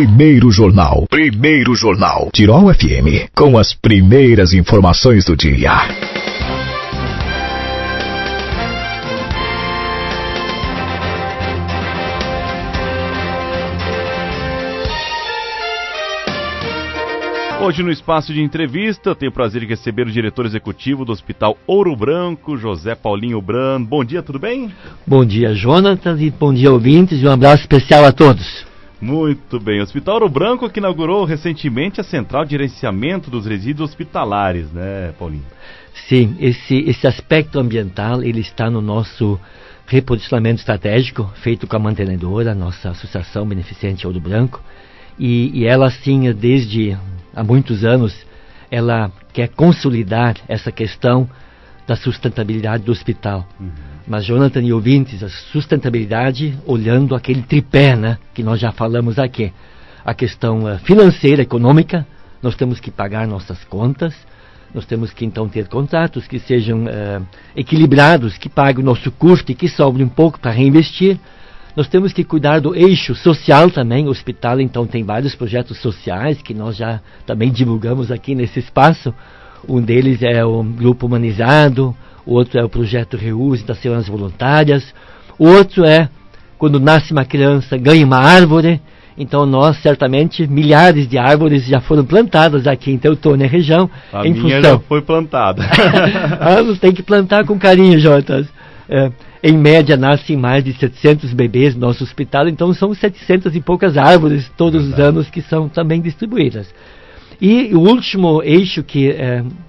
Primeiro Jornal. Primeiro Jornal. Tirol FM. Com as primeiras informações do dia. Hoje no espaço de entrevista, eu tenho o prazer de receber o diretor executivo do Hospital Ouro Branco, José Paulinho Brand. Bom dia, tudo bem? Bom dia, Jonatas, e bom dia, ouvintes, e um abraço especial a todos. Muito bem. O Hospital Ouro Branco que inaugurou recentemente a Central de Gerenciamento dos Resíduos Hospitalares, né, Paulinho? Sim, esse aspecto ambiental, ele está no nosso reposicionamento estratégico, feito com a mantenedora, nossa Associação Beneficente Ouro Branco, e ela, assim, desde há muitos anos, ela quer consolidar essa questão da sustentabilidade do hospital. Mas, Jonathan e ouvintes, a sustentabilidade olhando aquele tripé, né, que nós já falamos aqui. A questão financeira, econômica, nós temos que pagar nossas contas, nós temos que então ter contratos que sejam equilibrados, que paguem o nosso custo e que sobre um pouco para reinvestir. Nós temos que cuidar do eixo social também. O hospital, então, tem vários projetos sociais que nós já também divulgamos aqui nesse espaço. Um deles é o Grupo Humanizado, o outro é o Projeto Reuse das Seguranças Voluntárias, o outro é quando nasce uma criança, ganha uma árvore. Então nós, certamente, milhares de árvores já foram plantadas aqui em Teutônia, região. A minha já foi plantada. Tem que plantar com carinho, Jotas. Em média, nascem mais de 700 bebês no nosso hospital, então são 700 e poucas árvores todos os anos que são também distribuídas. E o último eixo, que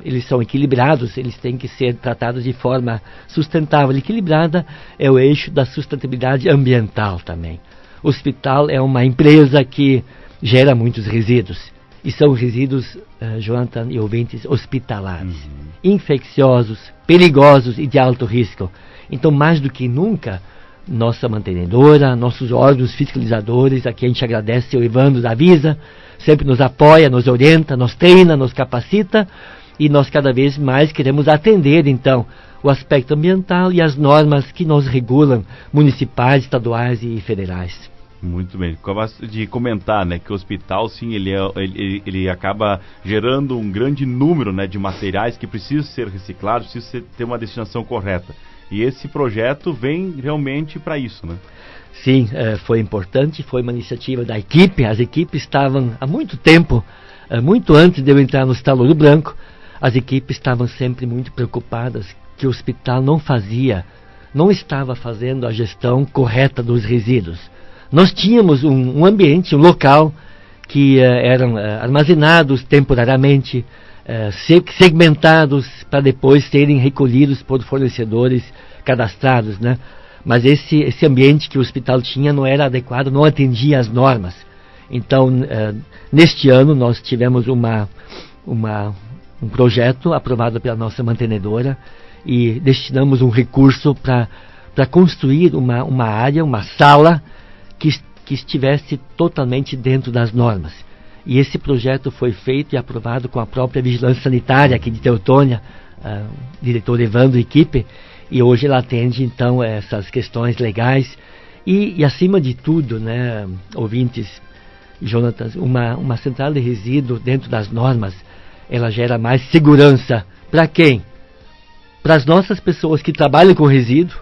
eles são equilibrados, eles têm que ser tratados de forma sustentável e equilibrada, é o eixo da sustentabilidade ambiental também. O hospital é uma empresa que gera muitos resíduos, e são resíduos, Jonathan e ouvintes, hospitalares, infecciosos, perigosos e de alto risco. Então, mais do que nunca, nossa mantenedora, nossos órgãos fiscalizadores, aqui a gente agradece o Evandro da Visa, sempre nos apoia, nos orienta, nos treina, nos capacita, e nós cada vez mais queremos atender, então, o aspecto ambiental e as normas que nos regulam, municipais, estaduais e federais. Muito bem. Acabou de comentar, né, que o hospital, sim, ele acaba gerando um grande número, né, de materiais que precisam ser reciclados, precisam ter uma destinação correta. E esse projeto vem realmente para isso, né? Sim, foi importante, foi uma iniciativa da equipe. As equipes estavam há muito tempo, muito antes de eu entrar no Hospital Ouro Branco, as equipes estavam sempre muito preocupadas que o hospital não estava fazendo a gestão correta dos resíduos. Nós tínhamos um ambiente, um local, que eram armazenados temporariamente, segmentados para depois serem recolhidos por fornecedores cadastrados, né? Mas esse ambiente que o hospital tinha não era adequado, não atendia às normas. Então, neste ano nós tivemos um projeto aprovado pela nossa mantenedora e destinamos um recurso para construir uma área, uma sala que estivesse totalmente dentro das normas. E esse projeto foi feito e aprovado com a própria Vigilância Sanitária aqui de Teutônia, o diretor Evandro e equipe, e hoje ela atende, então, essas questões legais. E acima de tudo, né, ouvintes, Jonatas, uma central de resíduo dentro das normas, ela gera mais segurança. Para quem? Para as nossas pessoas que trabalham com resíduo,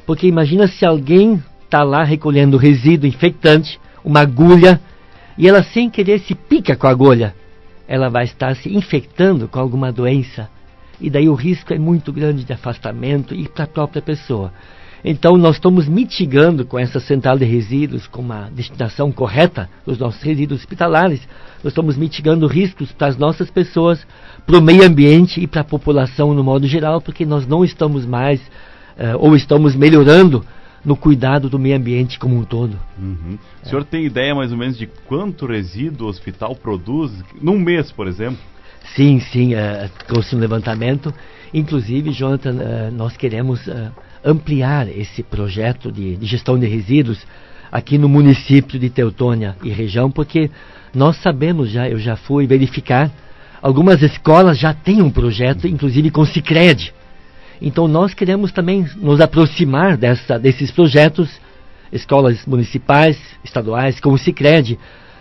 porque imagina se alguém está lá recolhendo resíduo infectante, uma agulha, e ela sem querer se pica com a agulha, ela vai estar se infectando com alguma doença, e daí o risco é muito grande de afastamento e para a própria pessoa. Então nós estamos mitigando com essa central de resíduos, com uma destinação correta dos nossos resíduos hospitalares, nós estamos mitigando riscos para as nossas pessoas, para o meio ambiente e para a população no modo geral, porque nós não estamos mais, ou estamos melhorando no cuidado do meio ambiente como um todo. O senhor tem ideia mais ou menos de quanto resíduo o hospital produz num mês, por exemplo? Sim, trouxe um levantamento. Inclusive, Jonathan, nós queremos ampliar esse projeto de gestão de resíduos aqui no município de Teutônia e região, porque nós sabemos eu já fui verificar, algumas escolas já têm um projeto, inclusive com Sicredi. Então nós queremos também nos aproximar desses projetos, escolas municipais, estaduais, como o Sicredi,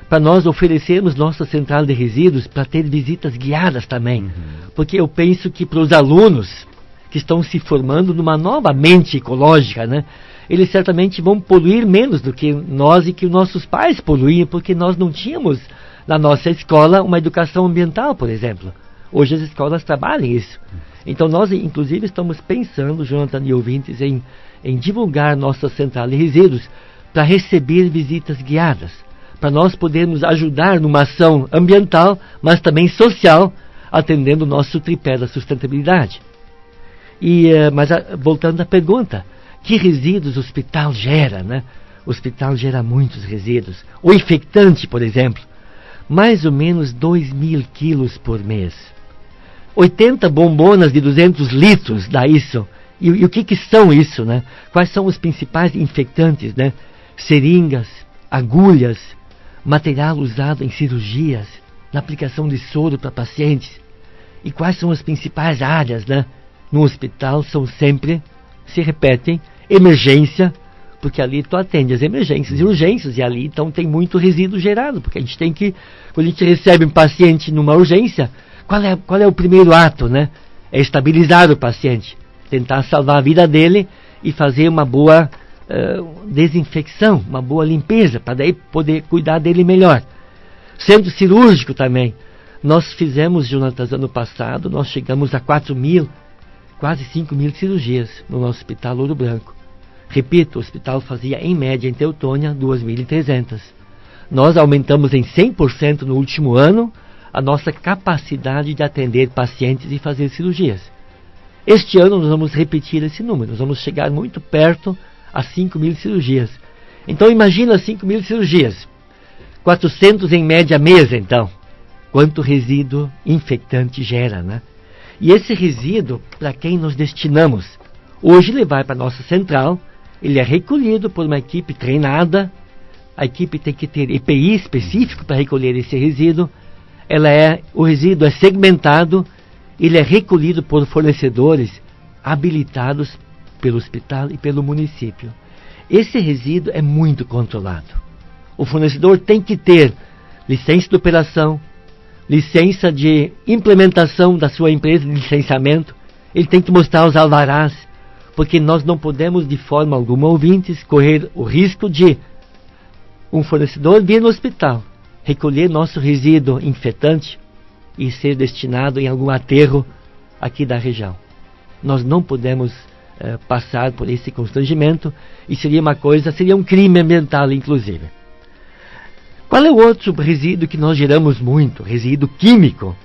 para nós oferecermos nossa central de resíduos para ter visitas guiadas também. Porque eu penso que para os alunos que estão se formando numa nova mente ecológica, né, eles certamente vão poluir menos do que nós e que os nossos pais poluíam, porque nós não tínhamos na nossa escola uma educação ambiental, por exemplo. Hoje as escolas trabalham isso. Então nós, inclusive, estamos pensando, Jonathan e ouvintes, em divulgar nossa central de resíduos para receber visitas guiadas, para nós podermos ajudar numa ação ambiental, mas também social, atendendo o nosso tripé da sustentabilidade. Mas voltando à pergunta, que resíduos o hospital gera, né? O hospital gera muitos resíduos. O infectante, por exemplo, mais ou menos 2.000 quilos por mês. 80 bombonas de 200 litros dá isso. E o que são isso, né? Quais são os principais infectantes, né? Seringas, agulhas, material usado em cirurgias, na aplicação de soro para pacientes. E quais são as principais áreas, né? No hospital são sempre, se repetem, emergência, porque ali tu atende as emergências e urgências, e ali então tem muito resíduo gerado, porque a gente tem que, quando a gente recebe um paciente numa urgência, qual é o primeiro ato, né? É estabilizar o paciente, tentar salvar a vida dele e fazer uma boa desinfecção, uma boa limpeza, para daí poder cuidar dele melhor. Centro cirúrgico também. Nós fizemos, Jonatas, ano passado, nós chegamos a 4.000, quase 5.000 cirurgias no nosso hospital Ouro Branco. Repito, o hospital fazia em média em Teutônia 2.300. Nós aumentamos em 100% no último ano a nossa capacidade de atender pacientes e fazer cirurgias. Este ano nós vamos repetir esse número, nós vamos chegar muito perto a 5.000 cirurgias. Então imagina 5.000 cirurgias, 400 em média mês então. Quanto resíduo infectante gera, né? E esse resíduo, para quem nós destinamos? Hoje ele vai para a nossa central, ele é recolhido por uma equipe treinada, a equipe tem que ter EPI específico para recolher esse resíduo, o resíduo é segmentado, ele é recolhido por fornecedores habilitados pelo hospital e pelo município. Esse resíduo é muito controlado. O fornecedor tem que ter licença de operação, licença de implementação da sua empresa de licenciamento, ele tem que mostrar os alvarás, porque nós não podemos de forma alguma, ouvintes, correr o risco de um fornecedor vir no hospital, recolher nosso resíduo infectante e ser destinado em algum aterro aqui da região. Nós não podemos passar por esse constrangimento e seria um crime ambiental, inclusive. Qual é o outro resíduo que nós geramos muito? Resíduo químico.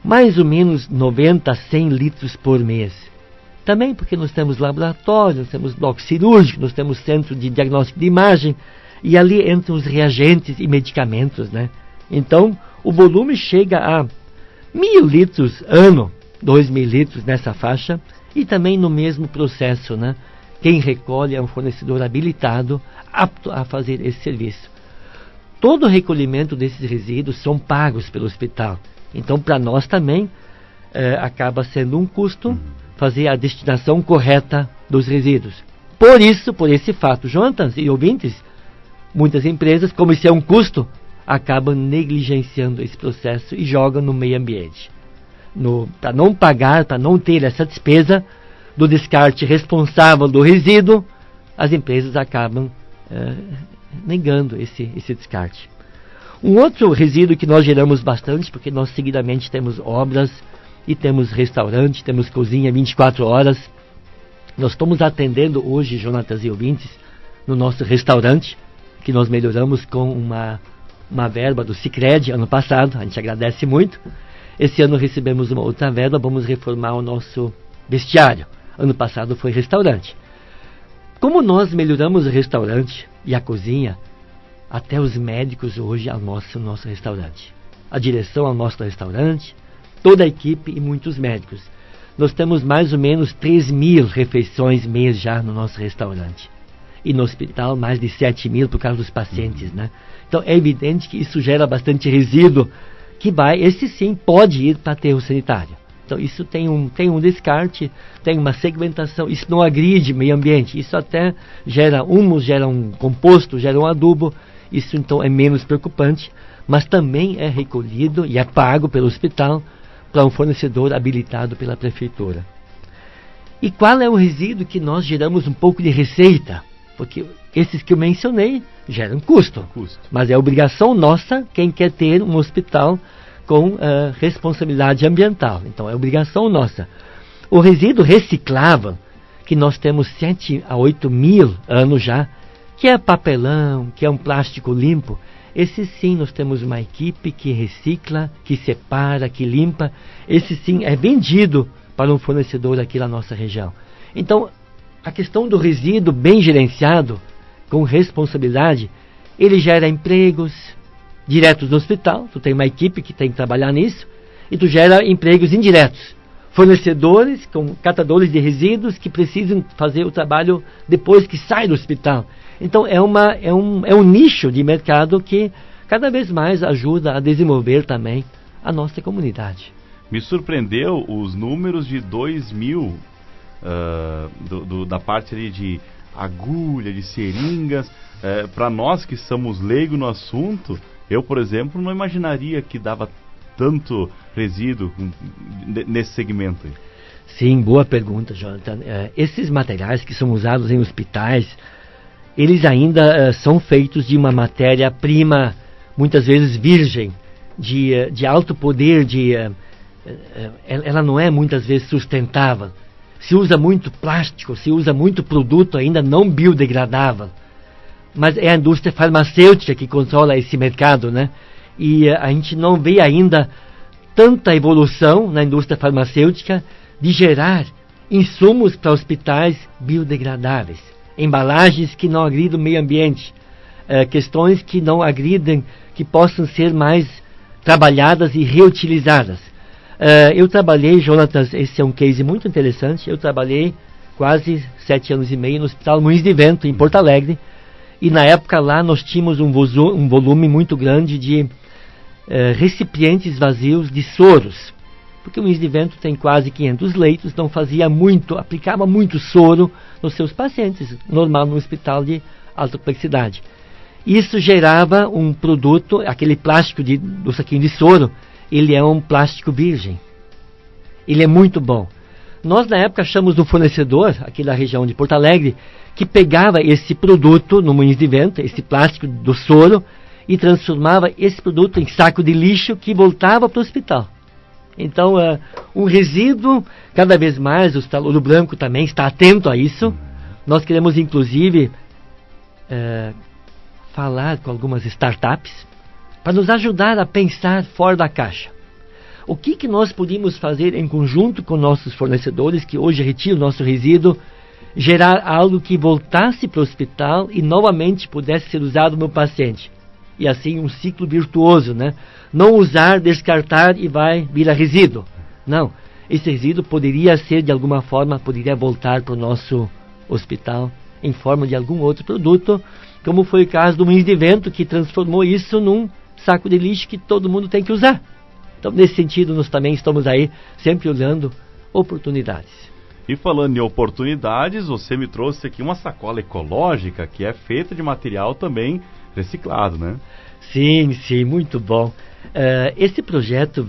Mais ou menos 90 a 100 litros por mês. Também porque nós temos laboratório, nós temos bloco cirúrgico, nós temos centro de diagnóstico de imagem, e ali entram os reagentes e medicamentos, né? Então, o volume chega a 1.000 litros ano, 2.000 litros nessa faixa, e também no mesmo processo, né? Quem recolhe é um fornecedor habilitado, apto a fazer esse serviço. Todo o recolhimento desses resíduos são pagos pelo hospital. Então, para nós também, acaba sendo um custo fazer a destinação correta dos resíduos. Por esse fato, Jonatas e ouvintes, muitas empresas, como isso é um custo, acabam negligenciando esse processo e jogam no meio ambiente. Para não pagar, para não ter essa despesa do descarte responsável do resíduo, as empresas acabam negando esse descarte. Um outro resíduo que nós geramos bastante, porque nós seguidamente temos obras e temos restaurante, temos cozinha 24 horas. Nós estamos atendendo hoje, Jonatas e ouvintes, no nosso restaurante, que nós melhoramos com uma verba do Sicredi ano passado, a gente agradece muito. Esse ano recebemos uma outra verba, vamos reformar o nosso vestiário. Ano passado foi restaurante. Como nós melhoramos o restaurante e a cozinha, até os médicos hoje almoçam no nosso restaurante. A direção almoça no restaurante, toda a equipe e muitos médicos. Nós temos mais ou menos 3.000 refeições mês já no nosso restaurante. E no hospital mais de 7.000 por causa dos pacientes, né? Então é evidente que isso gera bastante resíduo, esse sim pode ir para aterro sanitário. Então isso tem um descarte, tem uma segmentação, isso não agride o meio ambiente, isso até gera humus, gera um composto, gera um adubo, Isso então é menos preocupante, mas também é recolhido e é pago pelo hospital para um fornecedor habilitado pela prefeitura. E qual é o resíduo que nós geramos um pouco de receita? Porque esses que eu mencionei geram custo. Mas é obrigação nossa quem quer ter um hospital com responsabilidade ambiental. Então é obrigação nossa. O resíduo reciclável, que nós temos 7 a 8 mil anos já, que é papelão, que é um plástico limpo, esse sim nós temos uma equipe que recicla, que separa, que limpa. Esse sim é vendido para um fornecedor aqui na nossa região. Então, a questão do resíduo bem gerenciado, com responsabilidade, ele gera empregos diretos no hospital. Tu tem uma equipe que tem que trabalhar nisso, e tu gera empregos indiretos. Fornecedores, com catadores de resíduos que precisam fazer o trabalho depois que sai do hospital. Então é um nicho de mercado que cada vez mais ajuda a desenvolver também a nossa comunidade. Me surpreendeu os números de 2000 da parte ali de agulha, de seringas. Para nós que somos leigos no assunto, eu, por exemplo, não imaginaria que dava tanto resíduo nesse segmento. Sim, boa pergunta, Jonathan. Esses materiais que são usados em hospitais, eles ainda são feitos de uma matéria-prima, muitas vezes virgem, de alto poder, ela não é muitas vezes sustentável. Se usa muito plástico, se usa muito produto ainda não biodegradável. Mas é a indústria farmacêutica que controla esse mercado, né? E a gente não vê ainda tanta evolução na indústria farmacêutica de gerar insumos para hospitais biodegradáveis, embalagens que não agridam o meio ambiente, questões que não agridem, que possam ser mais trabalhadas e reutilizadas. Eu trabalhei, Jonathan, esse é um case muito interessante, eu trabalhei quase 7 anos e meio no Hospital Moinhos de Vento, em Porto Alegre, e na época lá nós tínhamos um volume muito grande de recipientes vazios de soros, porque o Moinhos de Vento tem quase 500 leitos, então aplicava muito soro nos seus pacientes, normal no hospital de alta complexidade. Isso gerava um produto, aquele plástico do saquinho de soro, ele é um plástico virgem. Ele é muito bom. Nós, na época, achamos um fornecedor, aqui da região de Porto Alegre, que pegava esse produto no Moinhos de Vento, esse plástico do soro, e transformava esse produto em saco de lixo que voltava para o hospital. Então, um resíduo, cada vez mais, o Hospital Ouro Branco também está atento a isso. Nós queremos, inclusive, falar com algumas startups para nos ajudar a pensar fora da caixa. O que nós podíamos fazer em conjunto com nossos fornecedores, que hoje retiram o nosso resíduo, gerar algo que voltasse para o hospital e novamente pudesse ser usado no paciente. E assim um ciclo virtuoso, né? Não usar, descartar e vai virar resíduo. Não, esse resíduo poderia ser, de alguma forma, poderia voltar para o nosso hospital em forma de algum outro produto, como foi o caso do Moinhos de Vento, que transformou isso num saco de lixo que todo mundo tem que usar. Então, nesse sentido, nós também estamos aí sempre olhando oportunidades. E falando em oportunidades, você me trouxe aqui uma sacola ecológica que é feita de material também reciclado, né? Sim, muito bom. Esse projeto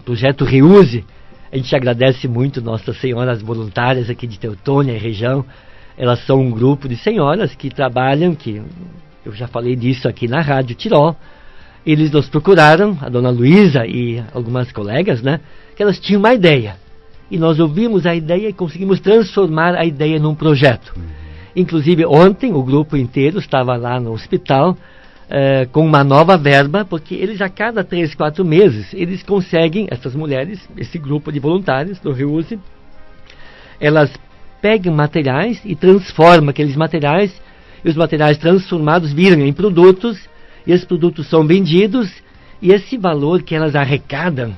projeto Reuse. A gente agradece muito nossas senhoras voluntárias aqui de Teutônia e região. Elas são um grupo de senhoras que trabalham, que eu já falei disso aqui na Rádio Tirol. Eles nos procuraram, a dona Luísa e algumas colegas, né, que elas tinham uma ideia. E nós ouvimos a ideia e conseguimos transformar a ideia num projeto. Inclusive, ontem, o grupo inteiro estava lá no hospital com uma nova verba, porque eles a cada 3, 4 meses, eles conseguem, essas mulheres, esse grupo de voluntários do Reuse, elas pegam materiais e transformam aqueles materiais, e os materiais transformados viram em produtos, e esses produtos são vendidos, e esse valor que elas arrecadam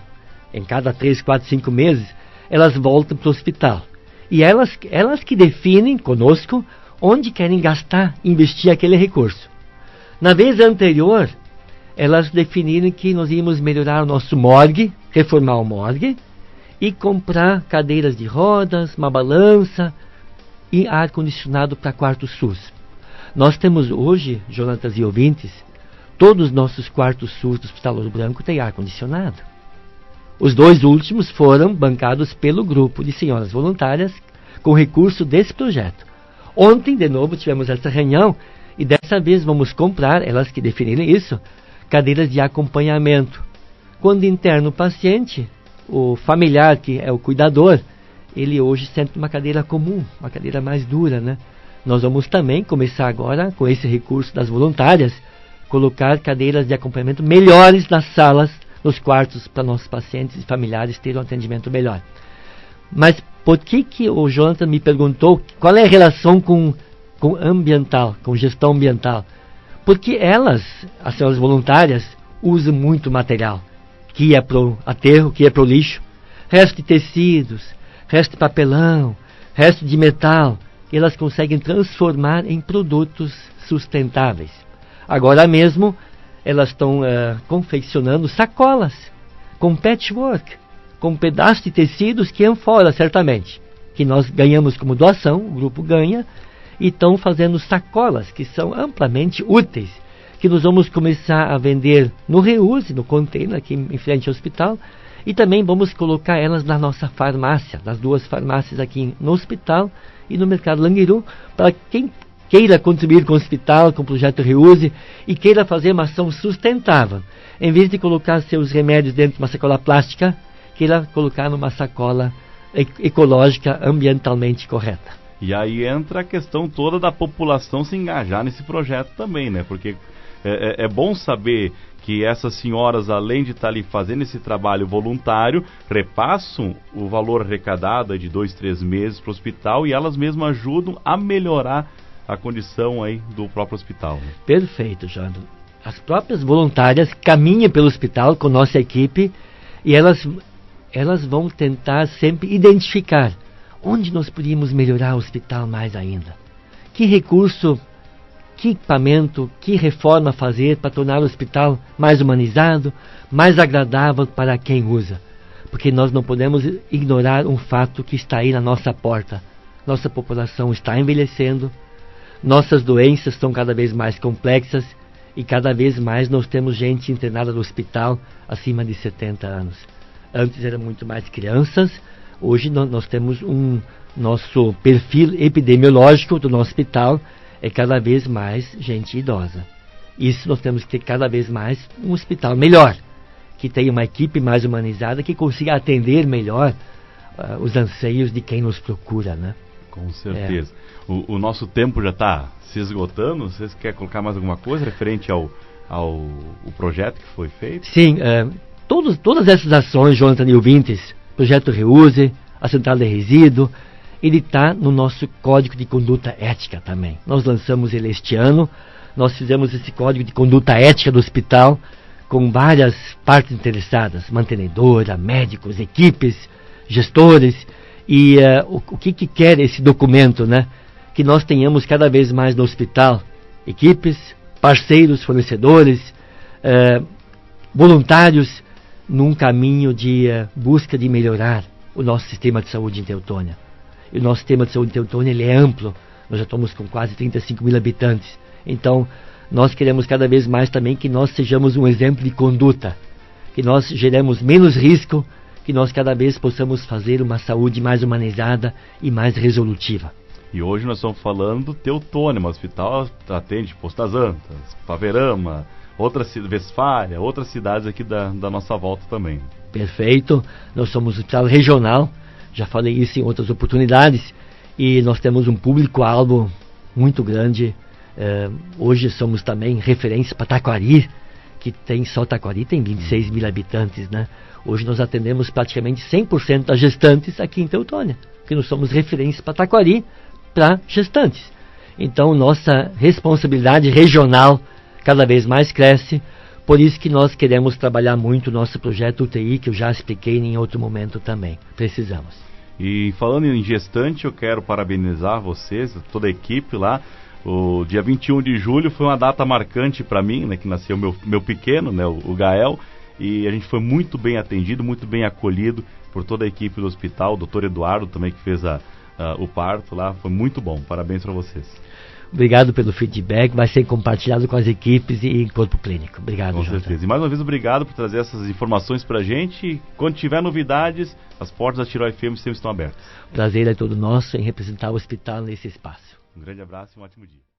em cada 3, 4, 5 meses, elas voltam para o hospital. E elas que definem conosco onde querem gastar, investir aquele recurso. Na vez anterior, elas definiram que nós íamos melhorar o nosso morgue, reformar o morgue, e comprar cadeiras de rodas, uma balança e ar-condicionado para quarto SUS. Nós temos hoje, Jonatas e ouvintes, todos os nossos quartos SUS do Hospital Ouro Branco têm ar-condicionado. Os 2 últimos foram bancados pelo grupo de senhoras voluntárias com recurso desse projeto. Ontem, de novo, tivemos essa reunião e dessa vez vamos comprar, elas que definiram isso, cadeiras de acompanhamento. Quando interna o paciente, o familiar, que é o cuidador, ele hoje senta uma cadeira comum, uma cadeira mais dura, né? Nós vamos também começar agora, com esse recurso das voluntárias, colocar cadeiras de acompanhamento melhores nas salas, nos quartos, para nossos pacientes e familiares terem um atendimento melhor. Mas por que o Jonathan me perguntou qual é a relação com ambiental, com gestão ambiental? Porque elas, as senhoras voluntárias, usam muito material, que ia para o aterro, que ia para o lixo, resto de tecidos, resto de papelão, resto de metal, e elas conseguem transformar em produtos sustentáveis. Agora mesmo, elas estão confeccionando sacolas com patchwork, com pedaços de tecidos que iam fora, certamente, que nós ganhamos como doação, o grupo ganha, e estão fazendo sacolas que são amplamente úteis, que nós vamos começar a vender no reuse, no container, aqui em frente ao hospital, e também vamos colocar elas na nossa farmácia, nas 2 farmácias aqui no hospital e no Mercado Languiru, para quem queira contribuir com o hospital, com o projeto Reuse, e queira fazer uma ação sustentável. Em vez de colocar seus remédios dentro de uma sacola plástica, queira colocar numa sacola ecológica, ambientalmente correta. E aí entra a questão toda da população se engajar nesse projeto também, né? Porque é bom saber que essas senhoras, além de estar ali fazendo esse trabalho voluntário, repassam o valor arrecadado de 2, 3 meses para o hospital e elas mesmas ajudam a melhorar a condição aí do próprio hospital. Né? Perfeito, Jando. As próprias voluntárias caminham pelo hospital com nossa equipe e elas vão tentar sempre identificar onde nós podíamos melhorar o hospital mais ainda. Que recurso, que equipamento, que reforma fazer para tornar o hospital mais humanizado, mais agradável para quem usa. Porque nós não podemos ignorar um fato que está aí na nossa porta. Nossa população está envelhecendo, nossas doenças estão cada vez mais complexas e cada vez mais nós temos gente internada no hospital acima de 70 anos. Antes eram muito mais crianças, hoje nós temos nosso perfil epidemiológico do nosso hospital é cada vez mais gente idosa. Isso nós temos que ter cada vez mais um hospital melhor, que tenha uma equipe mais humanizada, que consiga atender melhor os anseios de quem nos procura, né? Com certeza. O nosso tempo já está se esgotando. Vocês querem colocar mais alguma coisa referente ao projeto que foi feito? Sim, todas essas ações, Jonathan e ouvintes, Projeto Reuse, a Central de Resíduo, ele está no nosso Código de Conduta Ética também. Nós lançamos ele este ano, nós fizemos esse Código de Conduta Ética do hospital com várias partes interessadas, mantenedora, médicos, equipes, gestores, e o que quer esse documento, né? Que nós tenhamos cada vez mais no hospital equipes, parceiros, fornecedores, voluntários, num caminho de busca de melhorar o nosso sistema de saúde em Teutônia. E o nosso sistema de saúde em Teutônia ele é amplo, nós já estamos com quase 35 mil habitantes. Então, nós queremos cada vez mais também que nós sejamos um exemplo de conduta, que nós geremos menos risco, que nós cada vez possamos fazer uma saúde mais humanizada e mais resolutiva. E hoje nós estamos falando do Teutônia, o hospital atende Poço das Antas, Paverama, Westfália, outras cidades aqui da nossa volta também. Perfeito, nós somos um hospital regional, já falei isso em outras oportunidades, e nós temos um público-alvo muito grande. Hoje somos também referência para Taquari, que tem só Taquari, tem 26 mil habitantes, né? Hoje nós atendemos praticamente 100% das gestantes aqui em Teutônia, que nós somos referência para Taquari, para gestantes. Então nossa responsabilidade regional cada vez mais cresce, por isso que nós queremos trabalhar muito o nosso projeto UTI, que eu já expliquei em outro momento também. Precisamos. E falando em gestante, eu quero parabenizar vocês, toda a equipe lá. O dia 21 de julho foi uma data marcante para mim, né, que nasceu meu pequeno, né, o Gael, e a gente foi muito bem atendido, muito bem acolhido por toda a equipe do hospital, o doutor Eduardo também que fez o parto lá, foi muito bom, parabéns para vocês. Obrigado pelo feedback, vai ser compartilhado com as equipes e corpo clínico. Obrigado, Com Jota. certeza. E mais uma vez, obrigado por trazer essas informações pra gente. Quando tiver novidades, as portas da Tirol FM sempre estão abertas. O prazer é todo nosso em representar o hospital nesse espaço. Um grande abraço e um ótimo dia.